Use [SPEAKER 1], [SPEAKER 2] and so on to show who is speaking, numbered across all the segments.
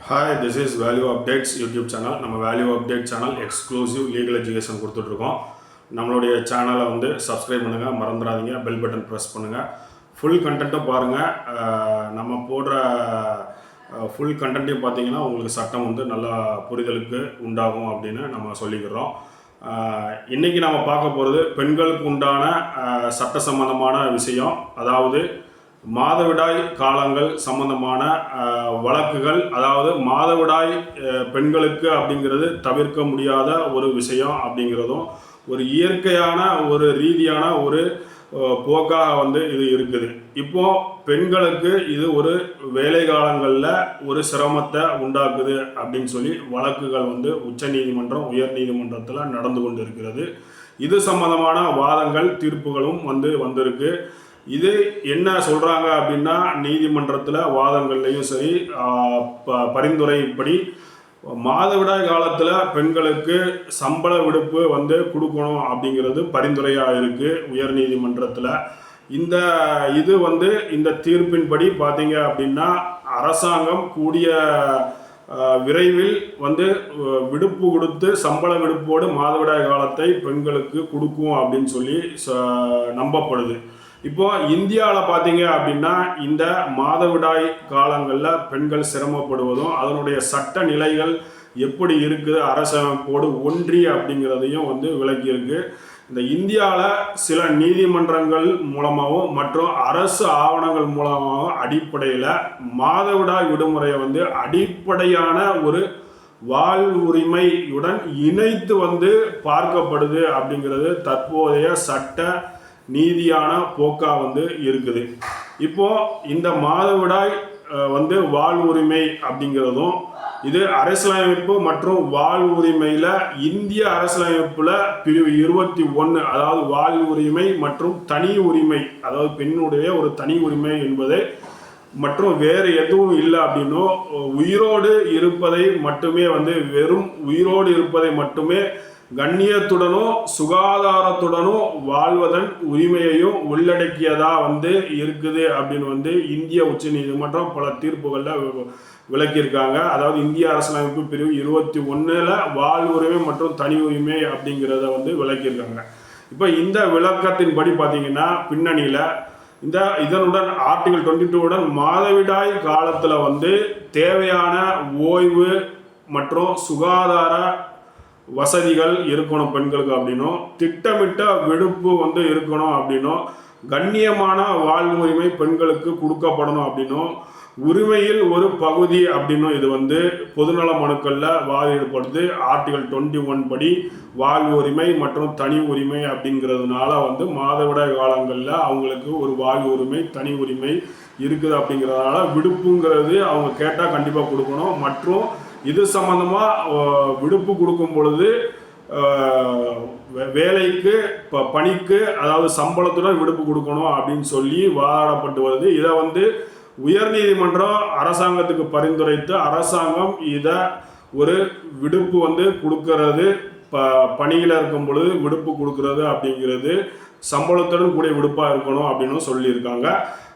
[SPEAKER 1] Hi, this is value updates YouTube channel. நம்ம value update channel exclusive legal education கொடுத்துட்ருக்கோம். நம்மளுடைய சேனலை subscribe பண்ணுங்கள், மறந்துடாதீங்க. பெல் பட்டன் ப்ரெஸ் பண்ணுங்கள். ஃபுல் கண்டென்ட்டும் பாருங்கள். நம்ம போடுற ஃபுல் கண்டென்ட்டையும் பார்த்தீங்கன்னா உங்களுக்கு சட்டம் நல்லா புரிதலுக்கு உண்டாகும் அப்படின்னு நம்ம சொல்லிக்கிறோம். இன்றைக்கி நம்ம பார்க்க போகிறது பெண்களுக்கு உண்டான சட்ட சம்பந்தமான விஷயம். அதாவது மாதவிடாய் காலங்கள் சம்பந்தமான வழக்குகள். அதாவது மாதவிடாய் பெண்களுக்கு அப்படிங்கிறது தவிர்க்க முடியாத ஒரு விஷயம் அப்படிங்கிறதும் ஒரு இயற்கையான ஒரு ரீதியான ஒரு போக்காக இது இருக்குது. இப்போது பெண்களுக்கு இது ஒரு வேலை காலங்களில் ஒரு சிரமத்தை உண்டாக்குது அப்படின்னு சொல்லி வழக்குகள் உச்ச நீதிமன்றம் உயர் நீதிமன்றத்தில் நடந்து கொண்டு இருக்கிறது. இது சம்பந்தமான வாதங்கள் தீர்ப்புகளும் வந்திருக்கு. இது என்ன சொல்கிறாங்க அப்படின்னா, நீதிமன்றத்தில் வாதங்கள்லையும் சரி பரிந்துரைப்படி மாதவிடாய் காலத்தில் பெண்களுக்கு சம்பள விடுப்பு கொடுக்கணும் அப்படிங்கிறது பரிந்துரையாக இருக்குது உயர் நீதிமன்றத்தில். இது இந்த தீர்ப்பின்படி பார்த்தீங்க அப்படின்னா அரசாங்கம் கூடிய விரைவில் விடுப்பு கொடுத்து சம்பள விடுப்போடு மாதவிடாய் காலத்தை பெண்களுக்கு கொடுக்கும் அப்படின்னு சொல்லி நம்பப்படுது. இப்போ இந்தியாவில் பார்த்தீங்க அப்படின்னா இந்த மாதவிடாய் காலங்களில் பெண்கள் சிரமப்படுவதும் அதனுடைய சட்ட நிலைகள் எப்படி இருக்குது அரசமைப்போடு ஒன்றி அப்படிங்கிறதையும் விளக்கியிருக்கு. இந்த இந்தியாவில் சில நீதிமன்றங்கள் மூலமாகவும் மற்றும் அரசு ஆவணங்கள் மூலமாகவும் அடிப்படையில் மாதவிடாய் விடுமுறையை அடிப்படையான ஒரு வாழ்வுரிமையுடன் இணைத்து பார்க்கப்படுது அப்படிங்கிறது தற்போதைய சட்ட நீதியான போக்கா இருக்குது. இப்போ இந்த மாதவிடாய் வாழ்வுரிமை அப்படிங்கிறதும் இது அரசியலமைப்பு மற்றும் வாழ்வுரிமையில் இந்திய அரசியலமைப்புல பிரிவு 21, அதாவது வாழ்வுரிமை மற்றும் தனி உரிமை, அதாவது பெண்ணுடைய ஒரு தனி உரிமை என்பதை மற்றும் வேறு எதுவும் இல்லை அப்படின்னும் உயிரோடு இருப்பதை மட்டுமே வெறும் உயிரோடு இருப்பதை மட்டுமே கண்ணியத்துடனும் சுகாதாரத்துடனும் வாழ்வதன் உரிமையையும் உள்ளடக்கியதா இருக்குது அப்படின்னு இந்திய உச்ச நீதிமன்றம் பல தீர்ப்புகளில் விளக்கியிருக்காங்க. அதாவது இந்திய அரசியலமைப்பு பிரிவு 21 வாழ்வுரிமை மற்றும் தனி உரிமை அப்படிங்கிறத விளக்கியிருக்காங்க. இப்போ இந்த விளக்கத்தின்படி பார்த்தீங்கன்னா பின்னணியில் இதனுடன் ஆர்டிகல் 22 மாதவிடாய் காலத்தில் தேவையான ஓய்வு மற்றும் சுகாதார வசதிகள் இருக்கணும் பெண்களுக்கு அப்படின்னும், திட்டமிட்ட விடுப்பு இருக்கணும் அப்படின்னும், கண்ணியமான வாழ்வு உரிமை பெண்களுக்கு கொடுக்கப்படணும் அப்படின்னும், உரிமையில் ஒரு பகுதி அப்படின்னும் இது பொதுநல மனுக்களில் வாதிடப்படுது. ஆர்டிகல் 21 படி வாழ்வு உரிமை மற்றும் தனி உரிமை அப்படிங்கிறதுனால மாதவிடாய் காலங்களில் அவங்களுக்கு ஒரு வாழ்வு உரிமை தனி உரிமை இருக்குது. அப்படிங்கிறதுனால விடுப்புங்கிறது அவங்க கேட்டால் கண்டிப்பாக கொடுக்கணும். மற்றும் இது சம்பந்தமாக விடுப்பு கொடுக்கும் பொழுது வேலைக்கு பணிக்கு அதாவது சம்பளத்துடன் விடுப்பு கொடுக்கணும் அப்படின்னு சொல்லி வாதாடப்பட்டு வருது. இதை உயர்நீதிமன்றம் அரசாங்கத்துக்கு பரிந்துரைத்து அரசாங்கம் இதை ஒரு விடுப்பு கொடுக்கறது பணியில் இருக்கும் பொழுது விடுப்பு கொடுக்கறது அப்படிங்கிறது சம்பளத்துடன் கூடிய விடுப்பாக இருக்கணும் அப்படின்னு சொல்லியிருக்காங்க.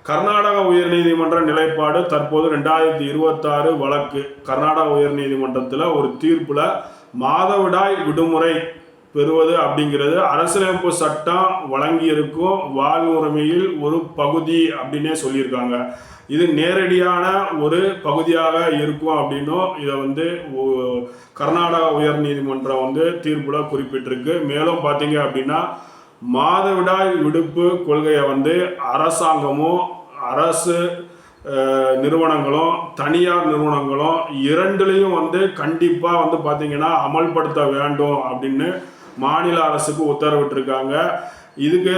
[SPEAKER 1] கர்நாடக உயர்நீதிமன்ற நிலைப்பாடு தற்போது 2026 வழக்கு. கர்நாடக உயர்நீதிமன்றத்தில் ஒரு தீர்ப்பில் மாதவிடாய் விடுமுறை பெறுவது அப்படிங்கிறது அரசியலமைப்பு சட்டம் வழங்கியிருக்கும் வாழ்வுரிமையில் ஒரு பகுதி அப்படின்னே சொல்லியிருக்காங்க. இது நேரடியான ஒரு பகுதியாக இருக்கும் அப்படின்னும் இதை கர்நாடக உயர்நீதிமன்றம் தீர்ப்பில் குறிப்பிட்டிருக்கு. மேலும் பார்த்தீங்க அப்படின்னா மாதவிடாய் விடுப்பு கொள்கையை அரசாங்கமும் அரசு நிறுவனங்களும் தனியார் நிறுவனங்களும் இரண்டுலேயும் கண்டிப்பாக பார்த்தீங்கன்னா அமல்படுத்த வேண்டும் அப்படின்னு மாநில அரசுக்கு உத்தரவிட்டிருக்காங்க. இதுக்கு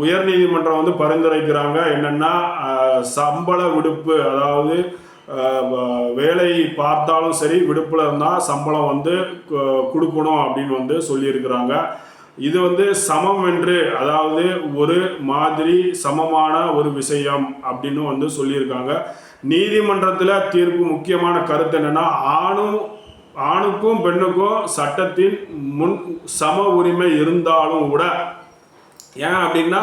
[SPEAKER 1] உயர்நீதிமன்றம் பரிந்துரைக்கிறாங்க. என்னென்னா சம்பள விடுப்பு, அதாவது வேலை பார்த்தாலும் சரி விடுப்பில் இருந்தால் சம்பளம் கொடுக்கணும் அப்படின்னு சொல்லியிருக்கிறாங்க. இது சமம் என்று, அதாவது ஒரு மாதிரி சமமான ஒரு விஷயம் அப்படின்னு சொல்லியிருக்காங்க. நீதிமன்றத்தில் தீர்ப்பு முக்கியமான கருத்து என்னென்னா ஆணுக்கும் பெண்ணுக்கும் சட்டத்தின் முன் சம உரிமை இருந்தாலும் கூட, ஏன் அப்படின்னா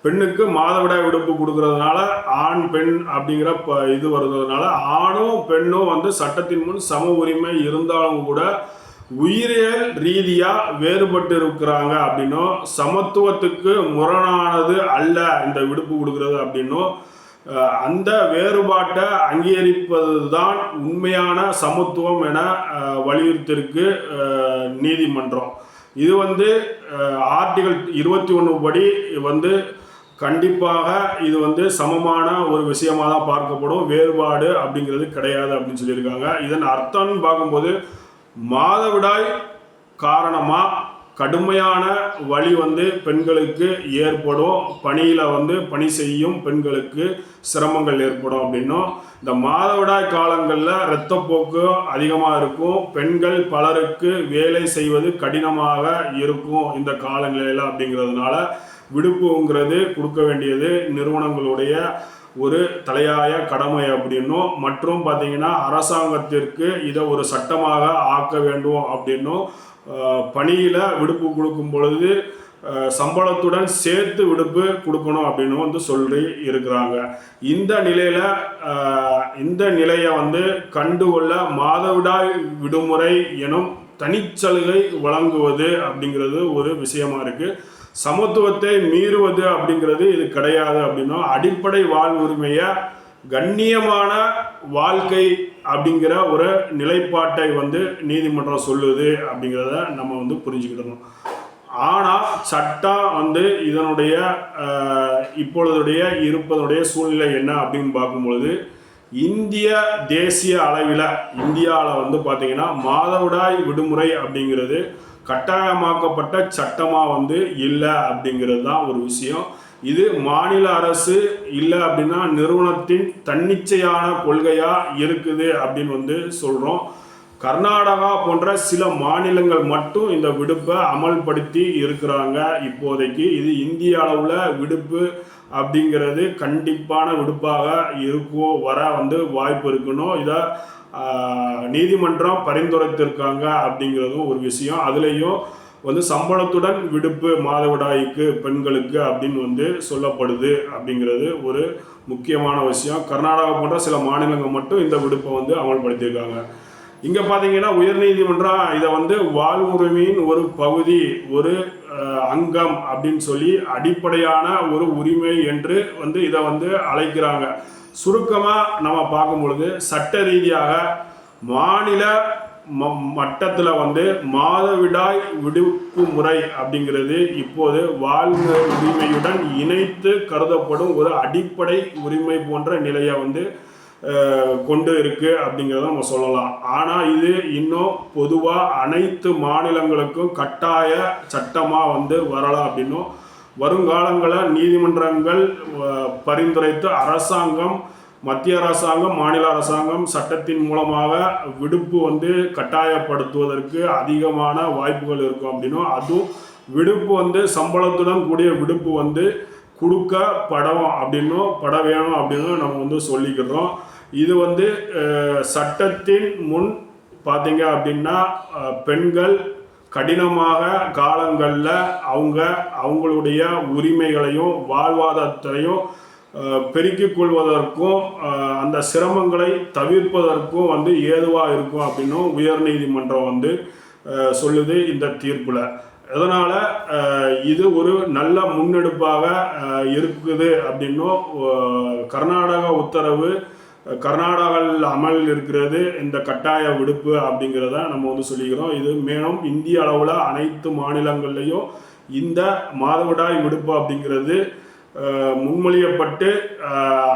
[SPEAKER 1] பெண்ணுக்கு மாதவிடாய் விடுப்பு கொடுக்கறதுனால ஆண் பெண் அப்படிங்கிற இது வருதுனால ஆணும் பெண்ணும் வந்து சட்டத்தின் முன் சம உரிமை இருந்தாலும் கூட உயிரியல் ரீதியாக வேறுபட்டு இருக்கிறாங்க அப்படின்னும் சமத்துவத்துக்கு முரணானது அல்ல இந்த விடுப்பு கொடுக்கறது அப்படின்னும் அந்த வேறுபாட்டை அங்கீகரிப்பது தான் உண்மையான சமத்துவம் என வலியுறுத்தியிருக்கு நீதிமன்றம். இது வந்து ஆர்டிகல் 21 படி வந்து கண்டிப்பாக இது வந்து சமமான ஒரு விஷயமாக தான் பார்க்கப்படும், வேறுபாடு அப்படிங்கிறது கிடையாது அப்படின்னு சொல்லியிருக்காங்க. இதன் அர்த்தம்னு பார்க்கும்போது மாதவிடாய் காரணமாக கடுமையான வலி வந்து பெண்களுக்கு ஏற்படும், பணியில் வந்து பணி செய்யும் பெண்களுக்கு சிரமங்கள் ஏற்படும் அப்படின்னும், இந்த மாதவிடாய் காலங்களில் இரத்தப்போக்கு அதிகமாக இருக்கும், பெண்கள் பலருக்கு வேலை செய்வது கடினமாக இருக்கும் இந்த காலநிலையில் அப்படிங்கிறதுனால விடுப்புங்கிறது கொடுக்க வேண்டியது நிறுவனங்களுடைய ஒரு தலையாய கடமை அப்படின்னும், மற்றும் பார்த்தீங்கன்னா அரசாங்கத்திற்கு இதை ஒரு சட்டமாக ஆக்க வேண்டும் அப்படின்னும், பணியில் விடுப்பு கொடுக்கும் பொழுது சம்பளத்துடன் சேர்த்து விடுப்பு கொடுக்கணும் அப்படின்னு வந்து சொல்லி இருக்கிறாங்க. இந்த நிலையை வந்து கண்டுகொள்ள மாதவிடாய் விடுமுறை எனும் தனிச்சலுகை வழங்குவது அப்படிங்கிறது ஒரு விஷயமா இருக்குது. சமத்துவத்தை மீறுவது அப்படிங்கிறது இது கிடையாது அப்படின்னும், அடிப்படை வாழ்வுரிமையை கண்ணியமான வாழ்க்கை அப்படிங்கிற ஒரு நிலைப்பாட்டை வந்து நீதிமன்றம் சொல்லுது அப்படிங்கிறத நம்ம வந்து புரிஞ்சுக்கிடணும். ஆனால் சட்டம் வந்து இதனுடைய இப்பொழுதுடைய இருப்பதனுடைய சூழ்நிலை என்ன அப்படின்னு பார்க்கும்பொழுது இந்திய தேசிய அளவில் இந்தியாவில் வந்து பார்த்திங்கன்னா மாதவிடாய் விடுமுறை அப்படிங்கிறது கட்டாயமாக்கப்பட்ட சட்டமாக வந்து இல்லை அப்படிங்கிறது தான் ஒரு விஷயம். இது மாநில அரசு இல்லை அப்படின்னா நிறுவனத்தின் தன்னிச்சையான கொள்கையாக இருக்குது அப்படின்னு வந்து சொல்கிறோம். கர்நாடகா போன்ற சில மாநிலங்கள் மட்டும் இந்த விடுப்பை அமல்படுத்தி இருக்கிறாங்க இப்போதைக்கு. இது இந்திய அளவில் விடுப்பு அப்படிங்கிறது கண்டிப்பான விடுப்பாக வர வந்து வாய்ப்பு இருக்கணும். இதை நீதிமன்றம் பரிந்துரைத்திருக்காங்க அப்படிங்கிறதும் ஒரு விஷயம். அதுலேயும் வந்து சம்பளத்துடன் விடுப்பு மாதவிடாய்க்கு பெண்களுக்கு அப்படின்னு வந்து சொல்லப்படுது அப்படிங்கிறது ஒரு முக்கியமான விஷயம். கர்நாடகா போன்ற சில மாநிலங்கள் மட்டும் இந்த விடுப்பை வந்து அமல்படுத்தியிருக்காங்க. இங்கே பார்த்தீங்கன்னா உயர்நீதிமன்றம் இதை வந்து வாழ்வுரிமையின் ஒரு பகுதி, ஒரு அங்கம் அப்படின்னு சொல்லி அடிப்படையான ஒரு உரிமை என்று வந்து இதை வந்து அழைக்கிறாங்க. சுருக்கமாக நம்ம பார்க்கும் பொழுது சட்ட ரீதியாக மாநில மட்டத்தில் வந்து மாதவிடாய் விடுப்பு முறை அப்படிங்கிறது இப்போது வாழ்வு உரிமையுடன் இணைத்து கருதப்படும் ஒரு அடிப்படை உரிமை போன்ற நிலையை வந்து கொண்டு இருக்கு அப்படிங்கிறத நம்ம சொல்லலாம். ஆனால் இது இன்னும் பொதுவாக அனைத்து மாநிலங்களுக்கும் கட்டாய சட்டமாக வந்து வரலாம் அப்படின்னும் வருங்காலங்களில் நீதிமன்றங்கள் பரிந்துரைத்து அரசாங்கம், மத்திய அரசாங்கம், மாநில அரசாங்கம் சட்டத்தின் மூலமாக விடுப்பு வந்து கட்டாயப்படுத்துவதற்கு அதிகமான வாய்ப்புகள் இருக்கும் அப்படின்னும், அதுவும் விடுப்பு வந்து சம்பளத்துடன் கூடிய விடுப்பு வந்து கொடுக்கப்படும் அப்படின்னும் பட வேணும் அப்படின்னும் நம்ம வந்து சொல்லிக்கிறோம். இது வந்து சட்டத்தின் முன் பார்த்தீங்க அப்படின்னா பெண்கள் கடினமாக காலங்களில் அவங்களுடைய உரிமைகளையும் வாழ்வாதாரத்தையும் பெருக்கிக் கொள்வதற்கும் அந்த சிரமங்களை தவிர்ப்பதற்கும் வந்து ஏதுவாக இருக்கும் அப்படின்னும் உயர்நீதிமன்றம் வந்து சொல்லுது இந்த தீர்ப்பில். அதனால் இது ஒரு நல்ல முன்னெடுப்பாக இருக்குது அப்படின்னும் கர்நாடக உத்தரவு கர்நாடகாவில் அமல் இருக்கிறது இந்த கட்டாய விடுப்பு அப்படிங்கிறத நம்ம வந்து சொல்லிக்கிறோம். இது மேலும் இந்திய அளவில் அனைத்து மாநிலங்கள்லேயும் இந்த மாதவிடாய் விடுப்பு அப்படிங்கிறது முன்மொழியப்பட்டு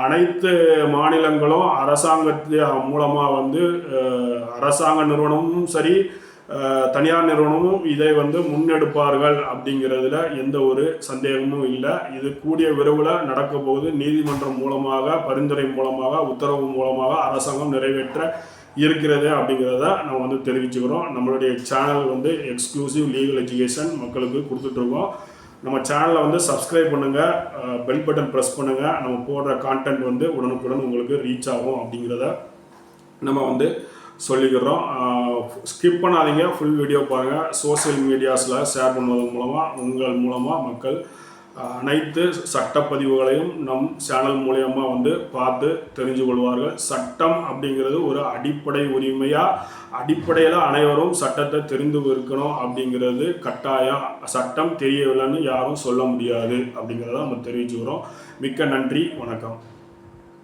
[SPEAKER 1] அனைத்து மாநிலங்களும் அரசாங்கத்தின் மூலமாக வந்து அரசாங்க நிறுவனமும் சரி தனியார் நிறுவனமும் இதை வந்து முன்னெடுப்பார்கள் அப்படிங்கிறதுல எந்த ஒரு சந்தேகமும் இல்லை. இது கூடிய விரைவில் நடக்க போகுது. நீதிமன்றம் மூலமாக, பரிந்துரை மூலமாக, உத்தரவு மூலமாக அரசாங்கம் நிறைவேற்ற இருக்கிறது அப்படிங்கிறத நம்ம வந்து தெரிவிச்சுக்கிறோம். நம்மளுடைய சேனல் வந்து எக்ஸ்க்ளூசிவ் லீகல் எஜுகேஷன் மக்களுக்கு கொடுத்துட்ருக்கோம். நம்ம சேனலை வந்து சப்ஸ்கிரைப் பண்ணுங்கள், பெல் பட்டன் ப்ரெஸ் பண்ணுங்கள். நம்ம போடுற கான்டென்ட் வந்து உடனுக்குடன் உங்களுக்கு ரீச் ஆகும் அப்படிங்கிறத நம்ம வந்து சொல்லிக்கிறோம். ஸ்கிப் பண்ணாதீங்க, ஃபுல் வீடியோ பாருங்கள். சோசியல் மீடியாஸில் ஷேர் பண்ணுவதன் மூலமாக உங்கள் மூலமாக மக்கள் அனைத்து சட்டப்பதிவுகளையும் நம் சேனல் மூலயமா வந்து பார்த்து தெரிஞ்சு கொள்வார்கள். சட்டம் அப்படிங்கிறது ஒரு அடிப்படை உரிமையாக, அடிப்படையில் அனைவரும் சட்டத்தை தெரிந்து இருக்கணும் அப்படிங்கிறது கட்டாயம். சட்டம் தெரியவில்லைன்னு யாரும் சொல்ல முடியாது அப்படிங்கிறத நம்ம தெரிவிச்சுக்கிறோம். மிக்க நன்றி, வணக்கம்.